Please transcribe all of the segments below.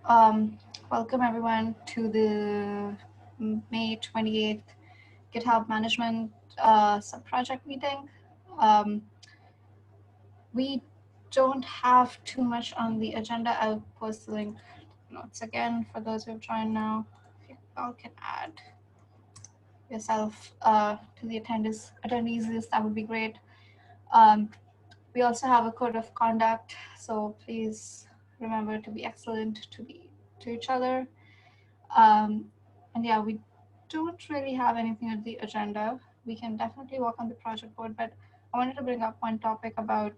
Welcome everyone to the May 28th GitHub Management Subproject meeting. We don't have too much on the agenda. I'll post the link notes again for those who have joined now. If you all can add yourself to the attendees list, that would be great. We also have a code of conduct, so please remember to be excellent to each other. And yeah, we don't really have anything on the agenda. We can definitely work on the project board, but I wanted to bring up one topic about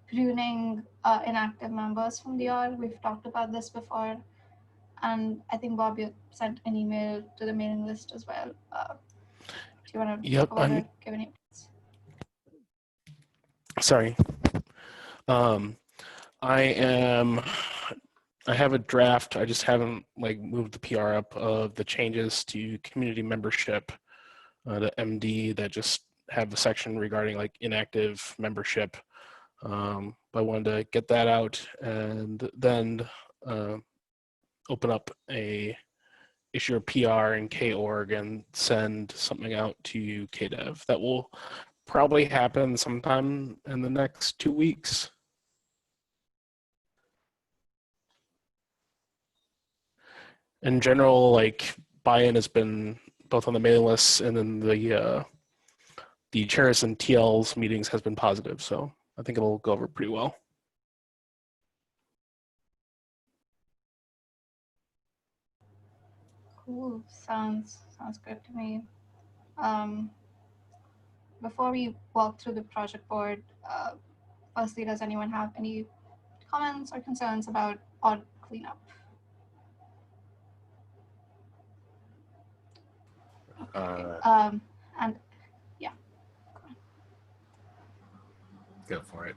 pruning inactive members from the org. We've talked about this before, and I think Bob, you sent an email to the mailing list as well. Do you want to talk about it? Give any updates? Sorry. I have a draft. I just haven't moved the PR up of the changes to community membership, the MD that just have a section regarding inactive membership. But I wanted to get that out and then open up issue a PR in K.org and send something out to KDev. That will probably happen sometime in the next 2 weeks. In general, buy-in has been both on the mailing lists and then the chairs and TLs meetings has been positive. So I think it'll go over pretty well. Cool. Sounds good to me. Before we walk through the project board, firstly, does anyone have any comments or concerns about org cleanup? Okay. And yeah. Go for it.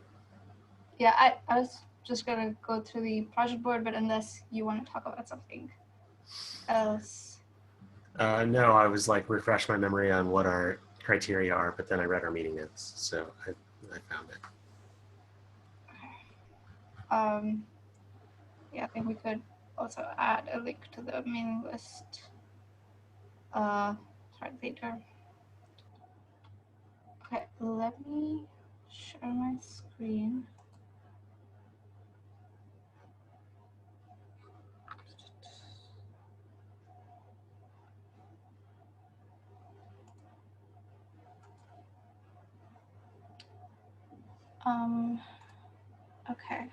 Yeah, I was just gonna go through the project board, but unless you want to talk about something else. No, I was refresh my memory on what our criteria are, but then I read our meeting notes, so I found it. Okay. Yeah, I think we could also add a link to the mailing list. Later. Okay, let me share my screen. Okay.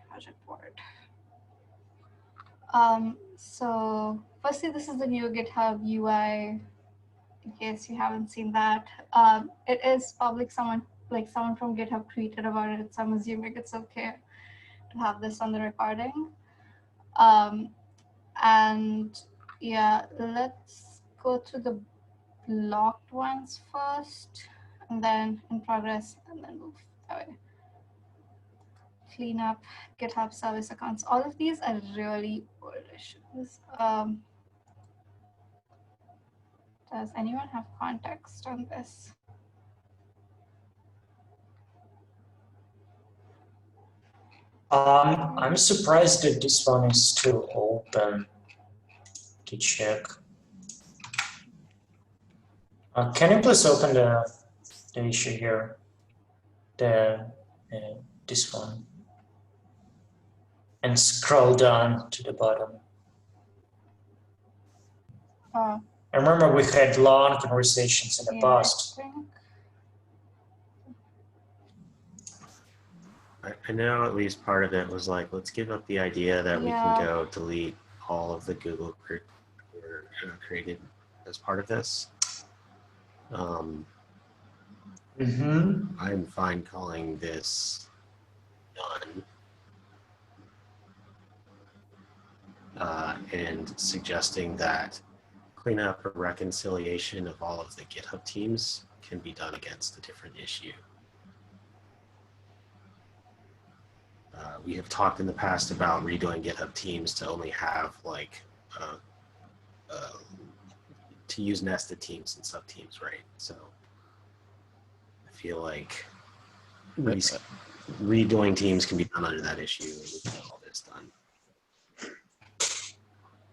Project board. So firstly, this is the new GitHub UI. In case you haven't seen that, it is public. Someone from GitHub tweeted about it, so I'm assuming it's okay to have this on the recording. And yeah, let's go to the blocked ones first, and then in progress, and then move that way. Clean up GitHub service accounts. All of these are really old issues. Does anyone have context on this? I'm surprised that this one is still open to check. Can you please open the issue here? This one. And scroll down to the bottom. I remember we had long conversations in the past. I know at least part of it was let's give up the idea that we can go delete all of the Google created as part of this. I'm fine calling this done and suggesting that cleanup or reconciliation of all of the GitHub teams can be done against a different issue. We have talked in the past about redoing GitHub teams to only have to use nested teams and sub teams, right? So I feel like redoing teams can be done under that issue. And we can solve it. this done.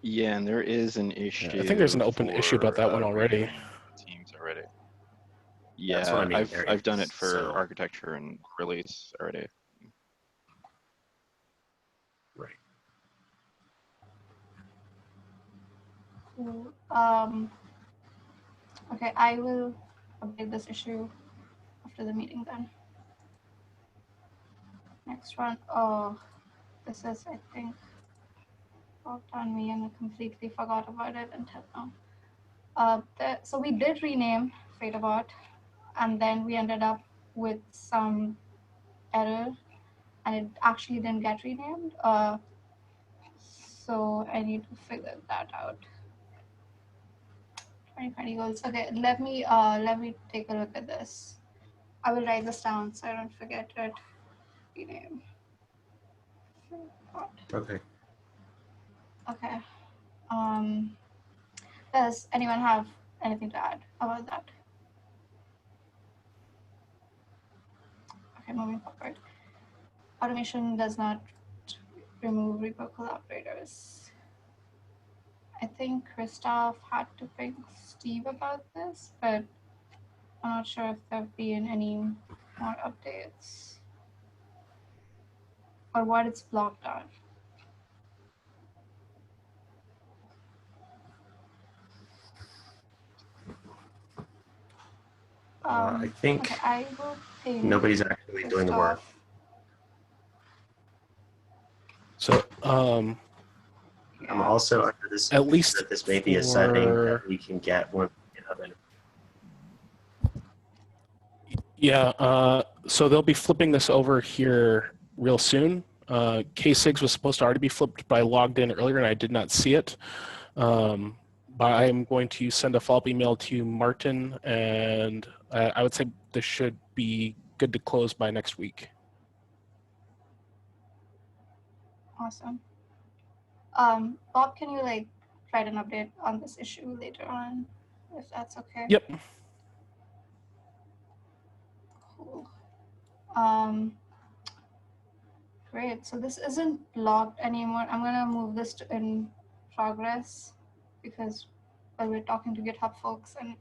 Yeah, and there is an issue. I think there's an open issue about that one already. Teams already. That's what I Yeah, mean. I've done it for So- architecture and release already. Right. Cool. Okay, I will update this issue after the meeting then. Next one. Oh, this is, I think, worked on me and I completely forgot about it until now. So we did rename ReadAbout, and then we ended up with some error, and it actually didn't get renamed. So I need to figure that out. 2020 goals. Okay, let me take a look at this. I will write this down so I don't forget it. Rename. Okay. Okay. Does anyone have anything to add about that? Okay, moving forward. Automation does not remove repo collaborators. I think Christoph had to ping Steve about this, but I'm not sure if there have been any more updates or what it's blocked on. I think okay, I will ping nobody's actually doing the work. Christoph. So I'm Yeah. also under this at least that this may be a setting that for- we can get when GitHub and yeah, so they'll be flipping this over here real soon. K6 was supposed to already be flipped, but I logged in earlier and I did not see it. But I'm going to send a follow-up email to Martin, and I would say this should be good to close by next week. Awesome. Bob, can you write an update on this issue later on, if that's okay? Yep. Cool. Great. So this isn't blocked anymore. I'm gonna move this to in progress because we're talking to GitHub folks, and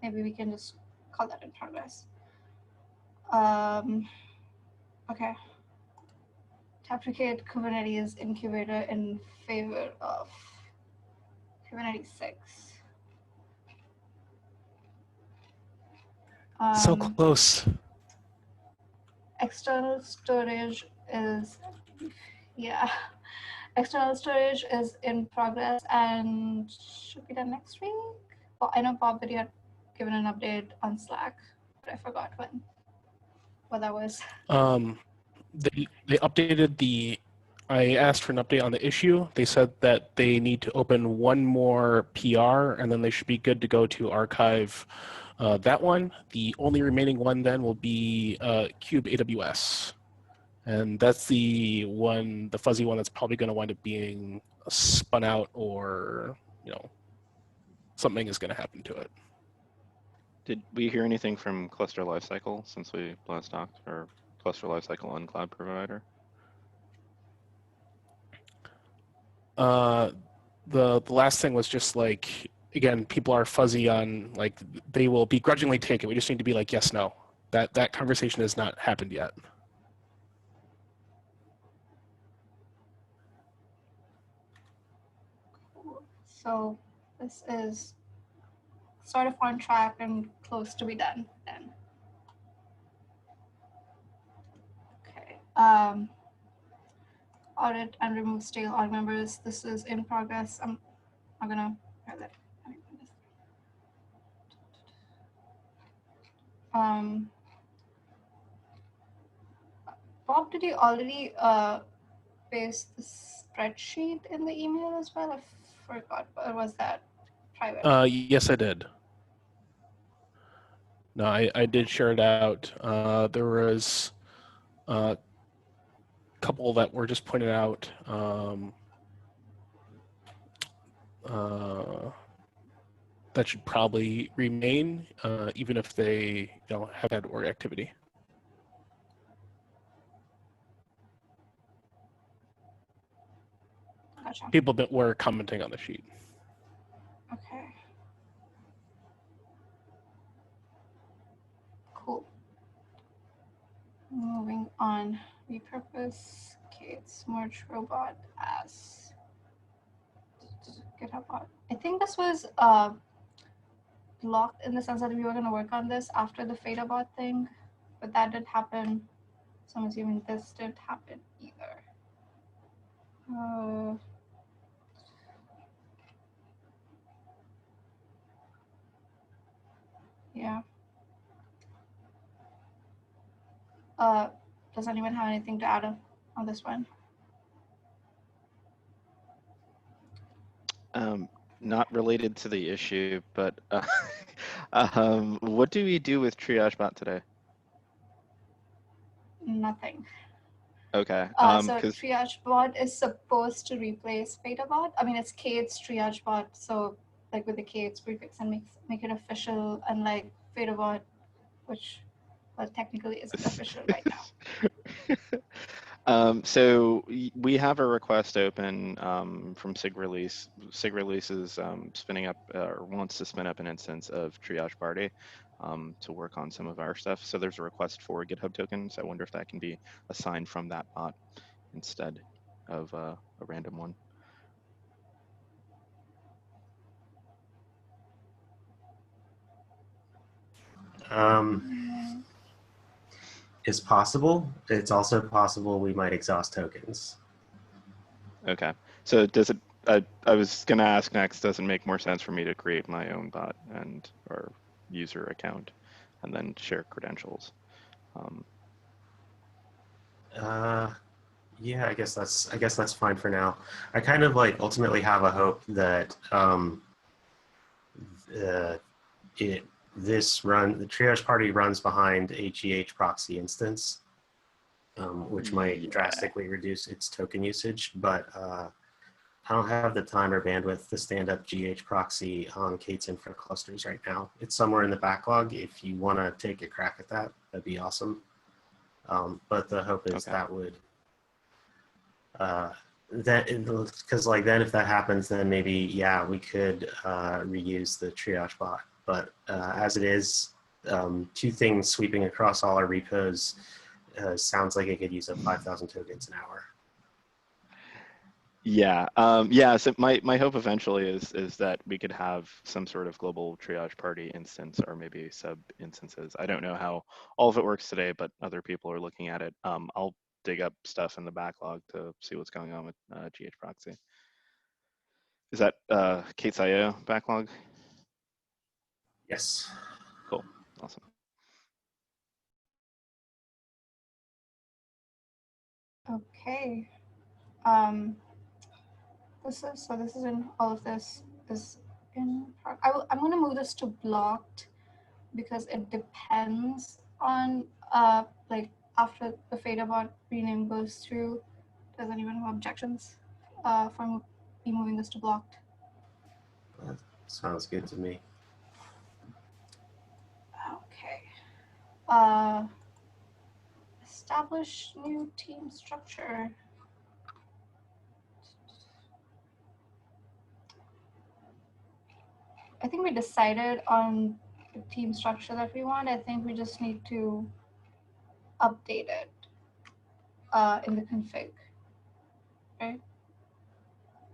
maybe we can just call that in progress. Okay. Deprecate Kubernetes incubator in favor of Kubernetes 6. So close. External storage is, external storage is in progress and should be done next week. Well, I know Bob that you had given an update on Slack, but I forgot what that was. They updated the, I asked for an update on the issue. They said that they need to open one more PR and then they should be good to go to archive that one. The only remaining one then will be Cube AWS. And that's the one, the fuzzy one that's probably going to wind up being spun out, or, you know, something is going to happen to it. Did we hear anything from Cluster Lifecycle since we last talked, or Cluster Lifecycle on cloud provider? The last thing was just like, again, people are fuzzy on, like, they will begrudgingly take it. We just need to be like, yes, no. That conversation has not happened yet. So this is sort of on track and close to be done then. Okay. Audit and remove stale org members. This is in progress. I'm gonna write that. Bob, did you already paste the spreadsheet in the email as well? I forgot, or was that private? Yes, I did. No, I did share it out. There was a couple that were just pointed out. That should probably remain, even if they have had org activity. Gotcha. People that were commenting on the sheet. Okay. Cool. Moving on. Repurpose Kate's merge robot as GitHub bot. I think this was blocked in the sense that we were going to work on this after the FADAbot thing, but that didn't happen. So I'm assuming this didn't happen either. Yeah. Does anyone have anything to add on this one? Not related to the issue, but what do we do with TriageBot today? Nothing. Okay. So TriageBot is supposed to replace FADAbot. I mean, it's Kate's TriageBot, so like with the Kate's prefix and make it official, unlike FADAbot, which well, technically isn't official right now. So we have a request open from SIG release. SIG release is spinning up or wants to spin up an instance of Triage Party to work on some of our stuff. So there's a request for GitHub tokens. I wonder if that can be assigned from that bot instead of a random one. It's possible. It's also possible we might exhaust tokens. Okay. So does it, I was going to ask next, does it make more sense for me to create my own bot and or user account and then share credentials? Yeah, I guess that's fine for now. I kind of like ultimately have a hope that the triage party runs behind a GH proxy instance, which might drastically reduce its token usage, but I don't have the time or bandwidth to stand up GH proxy on Kate's infra clusters right now. It's somewhere in the backlog. If you want to take a crack at that, that'd be awesome. But the hope is that would because like then if that happens, then maybe we could reuse the triage bot. But as it is, two things sweeping across all our repos sounds like it could use up 5,000 tokens an hour. Yeah, so my hope eventually is that we could have some sort of global triage party instance or maybe sub instances. I don't know how all of it works today, but other people are looking at it. I'll dig up stuff in the backlog to see what's going on with GH proxy. Is that Kate's IO backlog? Yes. Cool, awesome. Okay. This is in all of this is in. I'm going to move this to blocked because it depends on like after the FADAbot rename goes through. Does anyone have objections for me moving this to blocked? That sounds good to me. Okay. Establish new team structure. I think we decided on the team structure that we want. I think we just need to update it in the config, right?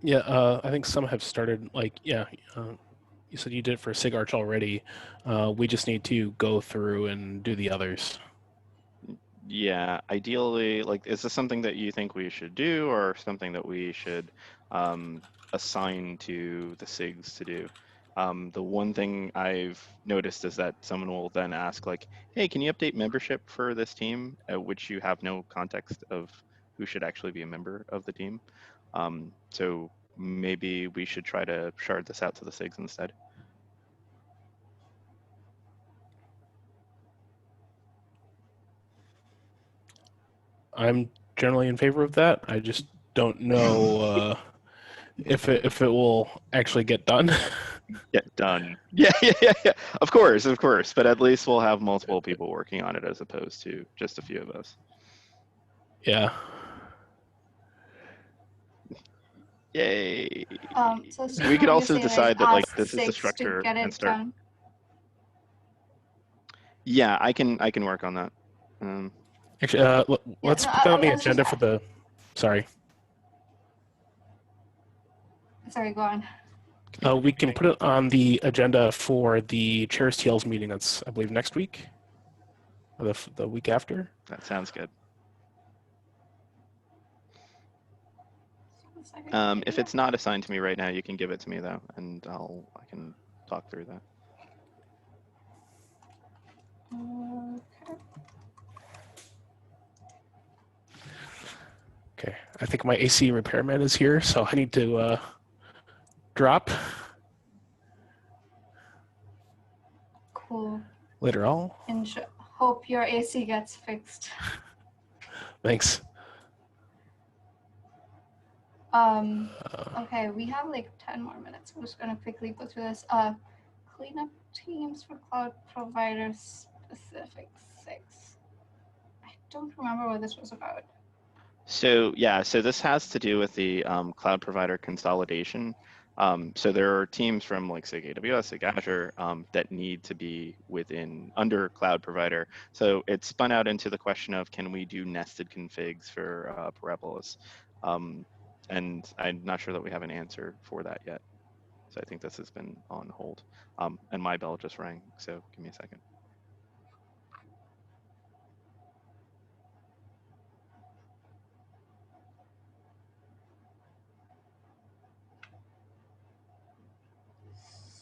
Yeah, I think some have started, like, you said you did it for SIGArch already. We just need to go through and do the others. Yeah, ideally, like, is this something that you think we should do or something that we should assign to the SIGs to do? The one thing I've noticed is that someone will then ask like, hey, can you update membership for this team, which you have no context of who should actually be a member of the team. So maybe we should try to shard this out to the SIGs instead. I'm generally in favor of that. I just don't know if it will actually get done. Get done. Yeah. Of course. But at least we'll have multiple people working on it as opposed to just a few of us. Yeah. Yay. So We Stephen, could are you also saying, decide that like ask this is the 6 to structure get and it start. done? Yeah, I can work on that. Actually, let's put that on the I was just agenda for the. Sorry. sorry, go on. We can put it on the agenda for the Chair's TL's meeting. That's, I believe, next week, or the week after. That sounds good. If it's not assigned to me right now, you can give it to me though, and I can talk through that. Okay, I think my AC repairman is here, so I need to drop. Cool. Later on. And hope your AC gets fixed. Thanks. Okay, we have like 10 more minutes. I'm just gonna quickly go through this. Cleanup teams for cloud provider specific 6. I don't remember what this was about. So yeah, so this has to do with the cloud provider consolidation. So there are teams from like SIG AWS, SIG Azure that need to be under cloud provider. So it spun out into the question of, can we do nested configs for Parabolas? And I'm not sure that we have an answer for that yet. So I think this has been on hold. And my bell just rang, so give me a second.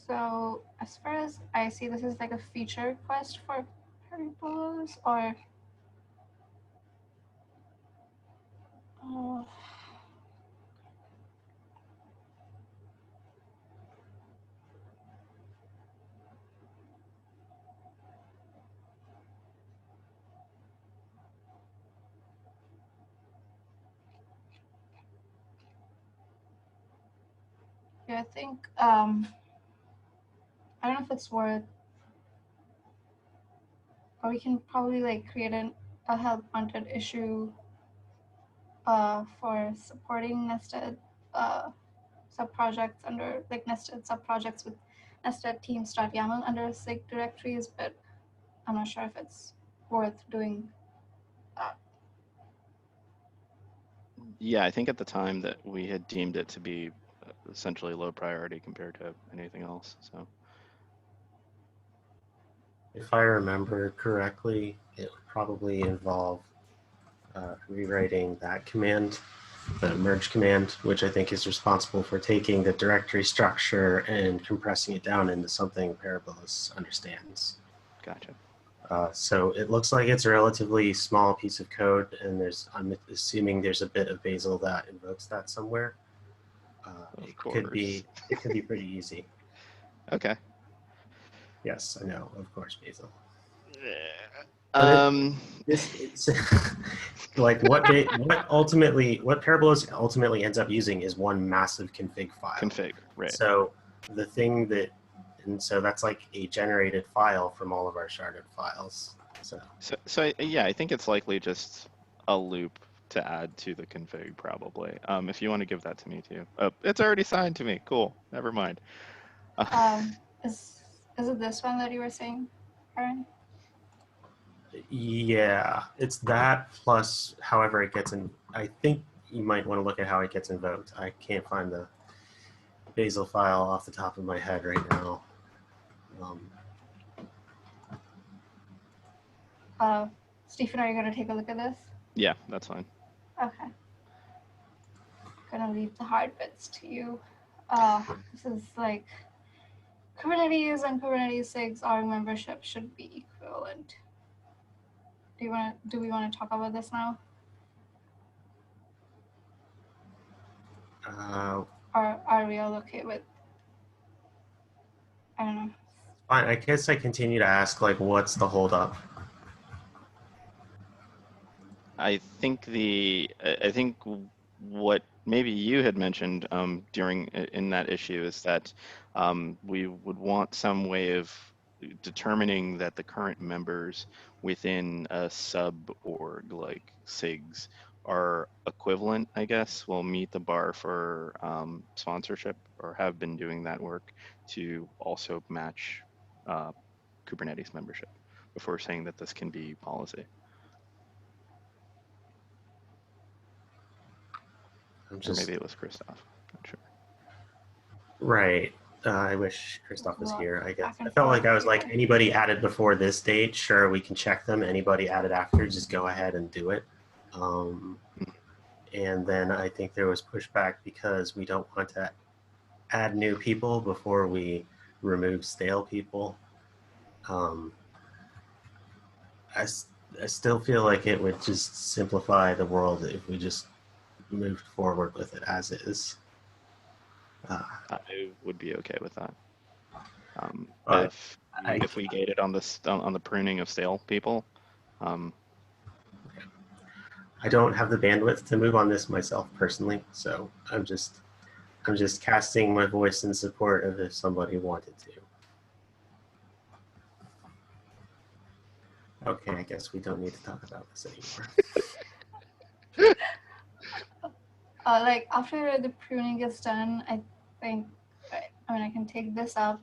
So as far as I see, this is like a feature request for Parabolas, or yeah, I think I don't know if it's worth, or we can probably like create a help wanted issue for supporting nested subprojects under like nested subprojects with nested teams.yaml under SIG directories, but I'm not sure if it's worth doing that. Yeah, I think at the time that we had deemed it to be essentially low priority compared to anything else. So If I remember correctly, it would probably involve rewriting that command, the merge command, which I think is responsible for taking the directory structure and compressing it down into something Parabolas understands. gotcha. So it looks like it's a relatively small piece of code, and I'm assuming there's a bit of Bazel that invokes that somewhere. It could be pretty easy. Okay. Yes, I know, of course, Bazel. It's like what Parabolas ultimately ends up using is one massive config file. Config, right. So the thing so that's like a generated file from all of our sharded files. So yeah, I think it's likely just a loop to add to the config probably. If you want to give that to me too. Oh, it's already signed to me. Cool. Never mind. Is it this one that you were saying, Aaron? yeah, it's that plus however it gets in. I think you might want to look at how it gets invoked. I can't find the Bazel file off the top of my head right now. Stephen, are you going to take a look at this? Yeah, that's fine. Okay. Gonna leave the hard bits to you. This is like Kubernetes and Kubernetes SIGs, our membership should be equivalent. Do we want to talk about this now? Or are we all okay with, I don't know. Fine, I guess I continue to ask, like, what's the holdup? I think what maybe you had mentioned in that issue is that we would want some way of determining that the current members within a sub org like SIGs are equivalent, I guess, will meet the bar for sponsorship, or have been doing that work to also match Kubernetes membership before saying that this can be policy. Or maybe it was Christoph, not sure. Right. I wish Christoph was Well, here, I guess. back and I felt like forth I was like, here. anybody added before this date, sure, we can check them. Anybody added after, just go ahead and do it. And then I think there was pushback because we don't want to add new people before we remove stale people. I still feel like it would just simplify the world if we just moved forward with it as is. I would be okay with that. But If we gated on the pruning of stale people. I don't have the bandwidth to move on this myself personally, so I'm just casting my voice in support of if somebody wanted to. Okay, I guess we don't need to talk about this anymore. Like after the pruning is done, I think, I mean, I can take this up.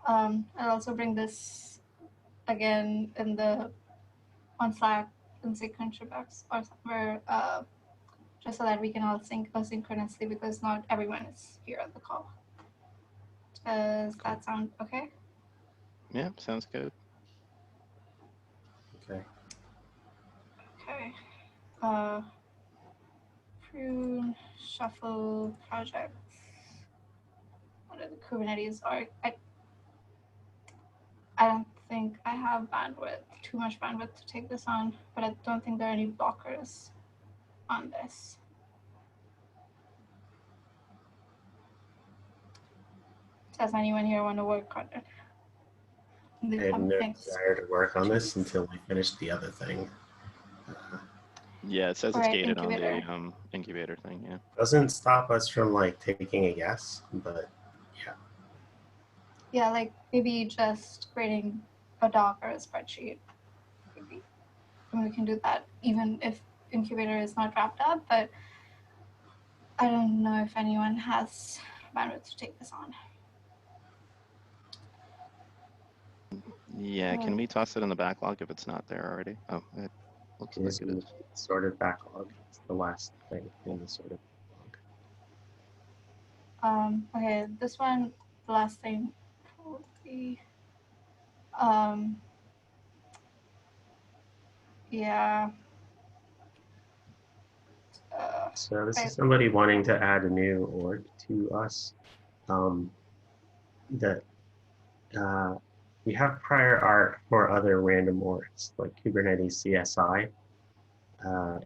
I'll also bring this again on Slack and say ContribEx or somewhere, just so that we can all sync asynchronously, because not everyone is here at the call. Does that sound okay? Yeah, sounds good. Okay. Okay. Prune, shuffle projects. What are the Kubernetes are? I don't think I have too much bandwidth to take this on, but I don't think there are any blockers on this. Does anyone here want to work on it? I had no desire to work on this until we finished the other thing. Yeah, it says it's Right, gated incubator. on the incubator thing, yeah. Doesn't stop us from like taking a guess, but yeah. Yeah, like maybe just creating a doc or a spreadsheet. Maybe. I mean, we can do that even if incubator is not wrapped up, but I don't know if anyone has bandwidth to take this on. Yeah, can we toss it in the backlog if it's not there already? Oh, it looks like it is. Sorted backlog. It's the last thing in the sorted backlog. Okay, this one, the last thing, probably. Yeah. So this is somebody wanting to add a new org to us. We have prior art for other random orgs like Kubernetes CSI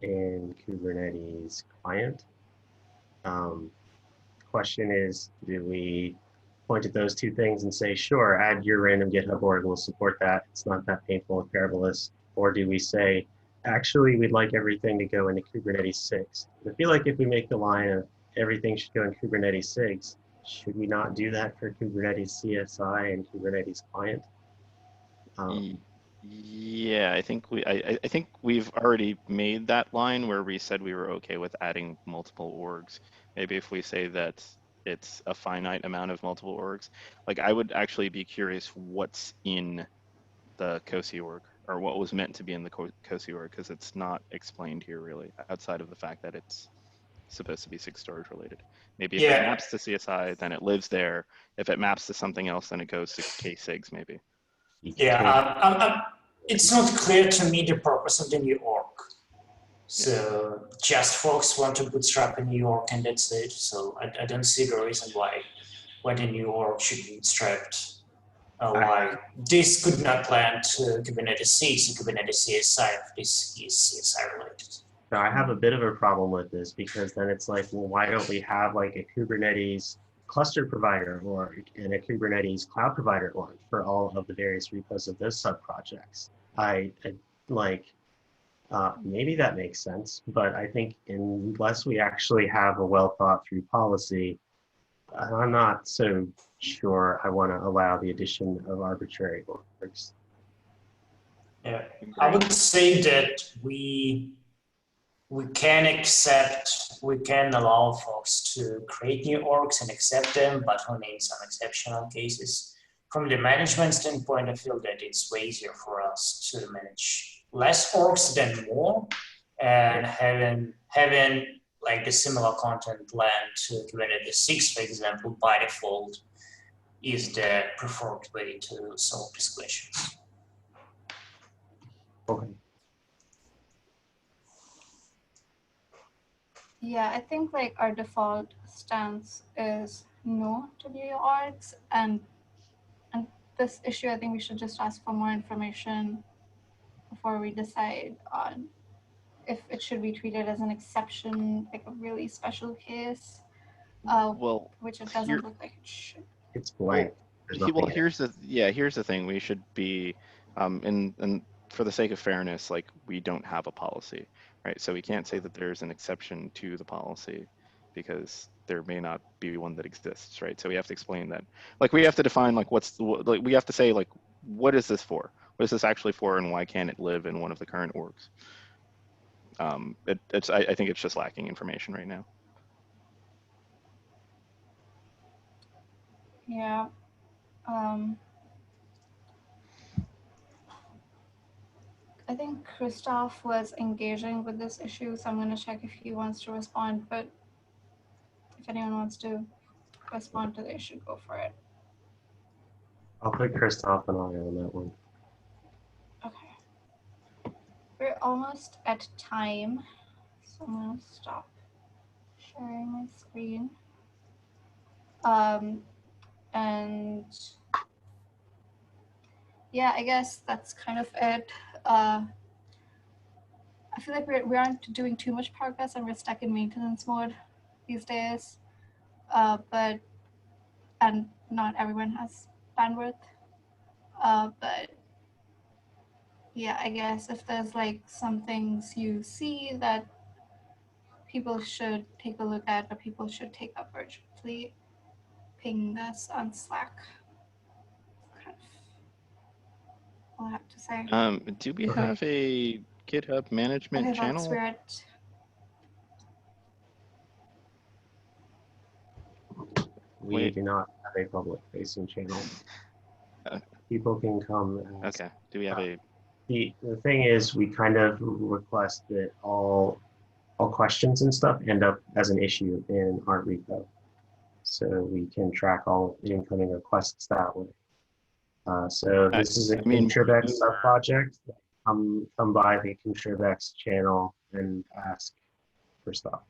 and Kubernetes client. Question is, do we point at those two things and say, sure, add your random GitHub org, we'll support that. It's not that painful with Parabolus. Or do we say, actually, we'd like everything to go into Kubernetes 6. I feel like if we make the line of everything should go in Kubernetes 6, should we not do that for Kubernetes CSI and Kubernetes client? Yeah, I think I think we've already made that line where we said we were okay with adding multiple orgs. Maybe if we say that it's a finite amount of multiple orgs, like I would actually be curious what's in the COSI org, or what was meant to be in the COSI org, because it's not explained here really, outside of the fact that it's supposed to be SIG storage related. Maybe if it maps to CSI, then it lives there. If it maps to something else, then it goes to K-SIGs maybe. Yeah, it's not clear to me the purpose of the new org. So just folks want to bootstrap a new org and that's it. So I don't see the reason why the new org should be bootstrapped. Why this could not land Kubernetes 6 and Kubernetes CSI if this is CSI related. So I have a bit of a problem with this, because then it's like, well, why don't we have like a Kubernetes cluster provider or in a Kubernetes cloud provider org for all of the various repos of those sub-projects? I like, maybe that makes sense, but I think unless we actually have a well thought through policy, I'm not so sure I want to allow the addition of arbitrary orgs. Yeah, I would say that we we can allow folks to create new orgs and accept them, but only in some exceptional cases. From the management standpoint, I feel that it's way easier for us to manage less orgs than more, and having like the similar content land to Kubernetes 6, for example, by default, is the preferred way to solve these questions. Okay. Yeah, I think like our default stance is no to new orgs, and this issue, I think we should just ask for more information before we decide on if it should be treated as an exception, like a really special case, Well, which it doesn't look like it should. It's blank. There's nothing in it. here's the thing. We should be, and for the sake of fairness, like we don't have a policy, right? So we can't say that there's an exception to the policy because there may not be one that exists, right? So we have to explain that. Like we have to define like like we have to say like what is this for? What is this actually for, and why can't it live in one of the current orgs? I think it's just lacking information right now. Yeah. I think Christoph was engaging with this issue, so I'm going to check if he wants to respond, but if anyone wants to respond to the issue, go for it. I'll put Christoph and I on that one. Okay. We're almost at time, so I'm going to stop sharing my screen. And yeah, I guess that's kind of it. I feel like we aren't doing too much progress and we're stuck in maintenance mode these days. And not everyone has bandwidth. But yeah, I guess if there's like some things you see that people should take a look at or people should take up urgently, ping us on Slack. Kind of all I have to say. Do we have a GitHub management Okay, channel? that's weird. We do not have a public-facing channel. People can come and ask. Okay. Do we have a? The thing is, we kind of request that all questions and stuff end up as an issue in our repo, so we can track all incoming requests that way. So this is a ContribEx subproject. Come by the ContribEx channel and ask for stuff.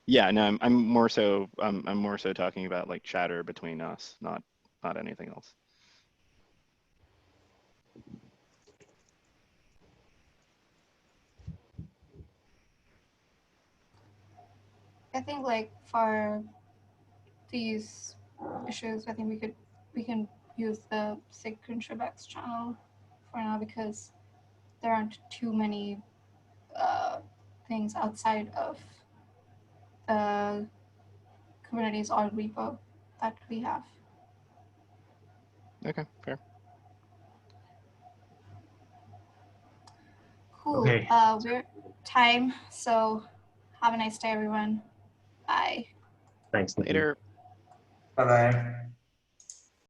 Yeah, no, I'm more so talking about like chatter between us, not anything else. I think like for these issues, I think we can use the SIG ContribEx channel for now because there aren't too many things outside of the Kubernetes org repo that we have. Okay, fair. Cool. Okay. We're time, so have a nice day, everyone. Bye. Thanks, Nikki. Later. Bye-bye.